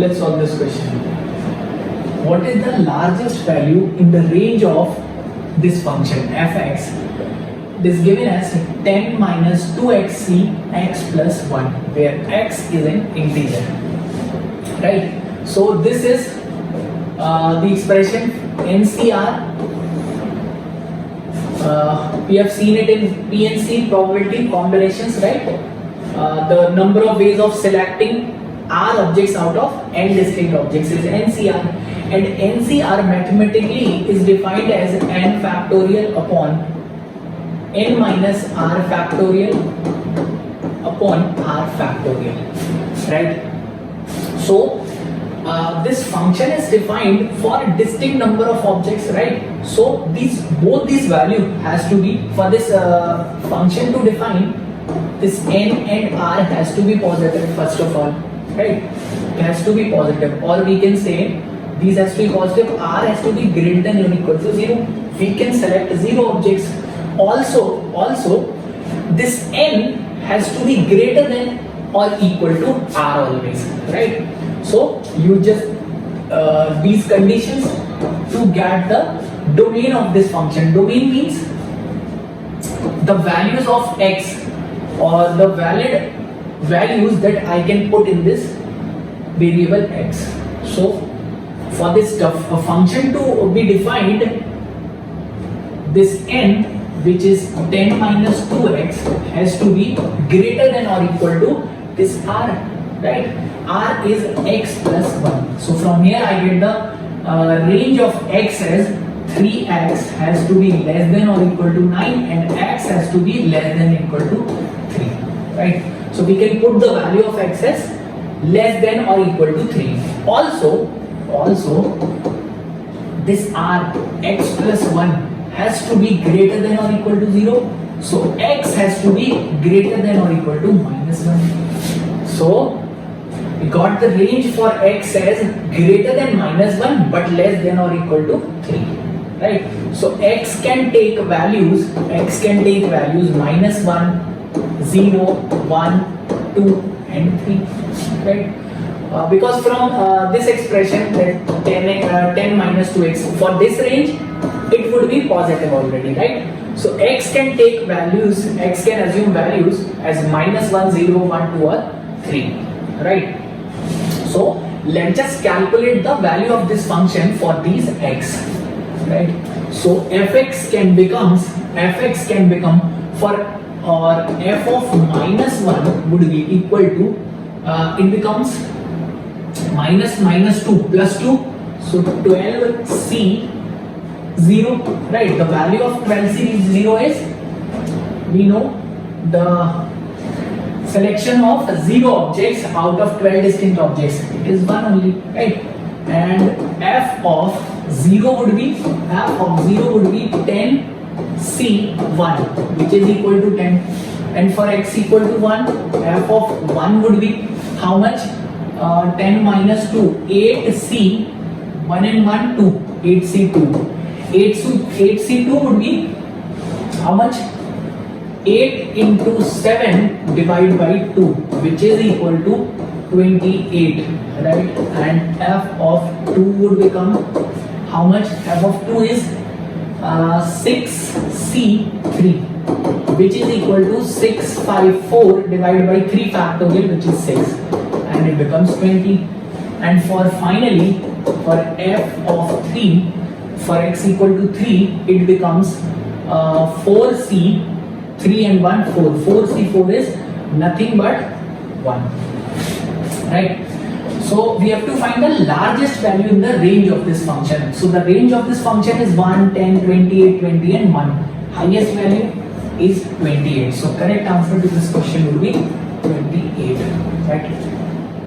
let's solve this question. What is the largest value in the range of this function fx? It is given as 10 minus 2xc x plus 1, where x is an integer, right? So this is the expression NCR. We have seen it in PNC, probability combinations, right? The number of ways of selecting R objects out of n distinct objects is NCR, and NCR mathematically is defined as n factorial upon n minus r factorial upon r factorial, right? So this function is defined for a distinct number of objects, right? So both these value has to be, for this function to define, this n and r has to be positive first of all, right? It has to be positive, or we can say these has to be positive, r has to be greater than or equal to 0. We can select 0 objects. Also this n has to be greater than or equal to r always, right? So you just these conditions to get the domain of this function. Domain means the values of x, or the valid values that I can put in this variable x. So for this function to be defined, this n, which is 10 minus 2x, has to be greater than or equal to this r, right? R is x plus 1. So from here I get the range of x as 3x has to be less than or equal to 9, and x has to be less than or equal to 3, right? So we can put the value of x as less than or equal to 3. Also this r, x plus 1, has to be greater than or equal to 0. So x has to be greater than or equal to minus 1. So we got the range for x as greater than minus 1 but less than or equal to 3, right? So x can take values minus 1, 0, 1, 2 and 3, right? Because from this expression, that 10 minus 2x, for this range it would be positive already, right? So x can take values, x can assume values as minus 1, 0, 1, 2 or 3, right? So let's just calculate the value of this function for these x, right? So fx can become for, or f of minus 1 would be equal to, it becomes minus 2 plus 2, so 12c 0, right? The value of 12c 0 is, we know, the selection of 0 objects out of 12 distinct objects, it is 1 only, right? And f of 0 would be 10c1, which is equal to 10, and for x equal to 1, f of 1 would be how much? 10 minus 2, 8c, 1 and 1, 2, 8c2. 8c2 would be how much? 8 into 7 divided by 2, which is equal to 28, right? And f of 2 would become how much? F of 2 is 6c3, which is equal to 654 divided by 3 factorial, which is 6, and it becomes 20. And for finally, for f of 3, for x equal to 3, it becomes 4c, 3 and 1, 4. 4c4 is nothing but 1, right? So we have to find the largest value in the range of this function. So the range of this function is 1, 10, 28, 20 and 1. Highest value is 28. So correct answer to this question will be 28, right?